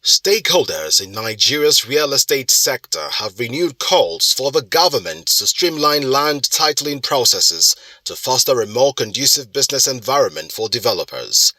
Stakeholders in Nigeria's real estate sector have renewed calls for the government to streamline land titling processes to foster a more conducive business environment for developers.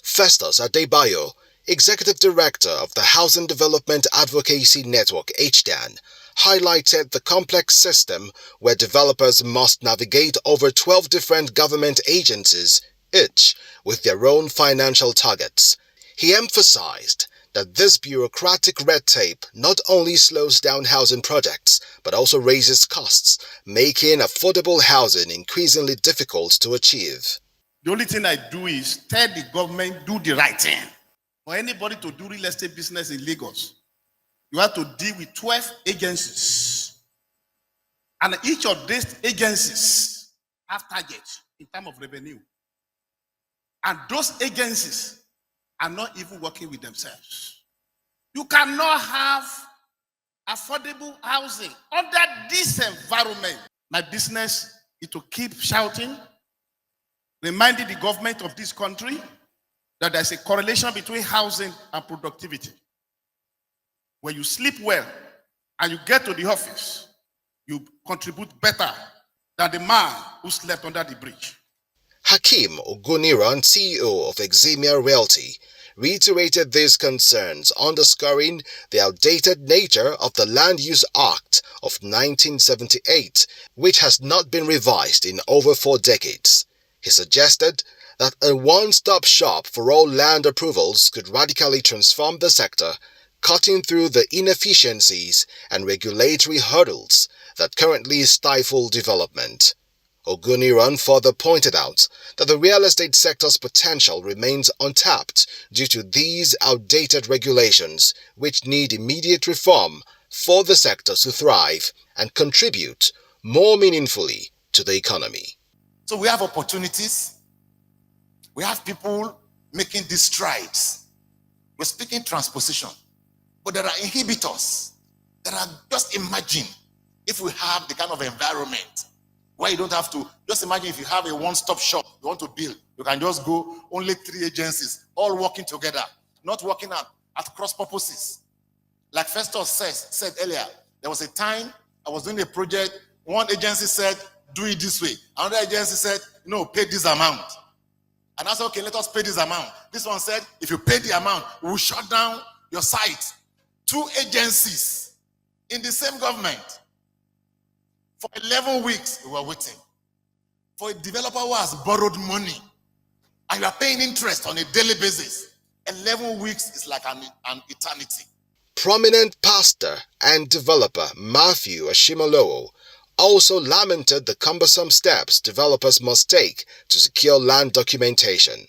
Festus Adebayo, Executive Director of the Housing Development Advocacy Network (HDAN), highlighted the complex system where developers must navigate over 12 different government agencies, each with their own financial targets. He emphasized that this bureaucratic red tape not only slows down housing projects but also raises costs, making affordable housing increasingly difficult to achieve. The only thing I do is tell the government do the right thing. For anybody to do real estate business in Lagos, you have to deal with 12 agencies. And each of these agencies have targets in terms of revenue. And those agencies are not even working with themselves. You cannot have affordable housing under this environment. My business is to keep shouting, reminding the government of this country that there's a correlation between housing and productivity. When you sleep well and you get to the office, you contribute better than the man who slept under the bridge. Hakeem Oguniran, CEO of Eximia Realty, reiterated these concerns, underscoring the outdated nature of the Land Use Act of 1978, which has not been revised in over 4 decades. He suggested that a one-stop shop for all land approvals could radically transform the sector, cutting through the inefficiencies and regulatory hurdles that currently stifle development. Oguniran further pointed out that the real estate sector's potential remains untapped due to these outdated regulations, which need immediate reform for the sector to thrive and contribute more meaningfully to the economy. So we have opportunities. We have people making these strides. We're speaking transposition, but there are inhibitors. Just imagine if we have the kind of environment where you don't have to, just imagine if you have a one-stop shop you want to build, you can just go, only 3 agencies, all working together, not working at cross purposes. Like Festus said earlier, there was a time I was doing a project, one agency said, do it this way. Another agency said, no, pay this amount. And I said, okay, let us pay this amount. This one said, if you pay the amount, we will shut down your site. 2 agencies in the same government. For 11 weeks, we were waiting. For a developer who has borrowed money, and you are paying interest on a daily basis, 11 weeks is like an eternity. Prominent pastor and developer Matthew Ashimolowo also lamented the cumbersome steps developers must take to secure land documentation.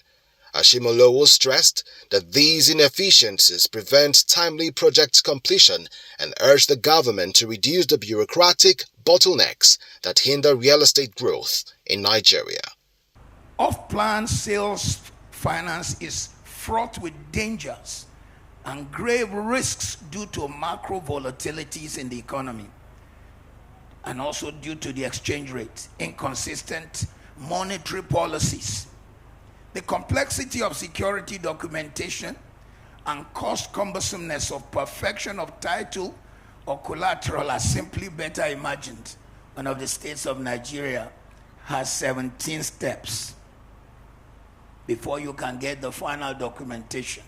Ashimolowo stressed that these inefficiencies prevent timely project completion and urged the government to reduce the bureaucratic bottlenecks that hinder real estate growth in Nigeria. Off-plan sales finance is fraught with dangers and grave risks due to macro volatilities in the economy and also due to the exchange rate, inconsistent monetary policies. The complexity of security documentation and cost cumbersomeness of perfection of title or collateral are simply better imagined. One of the states of Nigeria has 17 steps before you can get the final documentation.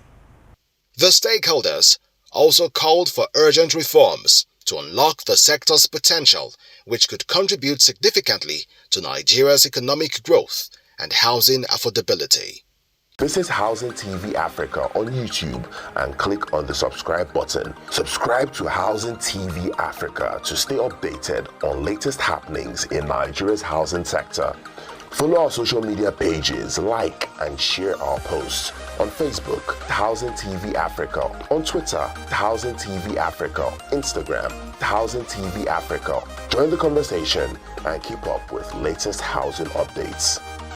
The stakeholders also called for urgent reforms to unlock the sector's potential, which could contribute significantly to Nigeria's economic growth and housing affordability. Visit Housing TV Africa on YouTube and click on the subscribe button. Subscribe to Housing TV Africa to stay updated on latest happenings in Nigeria's housing sector. Follow our social media pages, like and share our posts. On Facebook, Housing TV Africa. On Twitter, Housing TV Africa. Instagram, Housing TV Africa. Join the conversation and keep up with latest housing updates.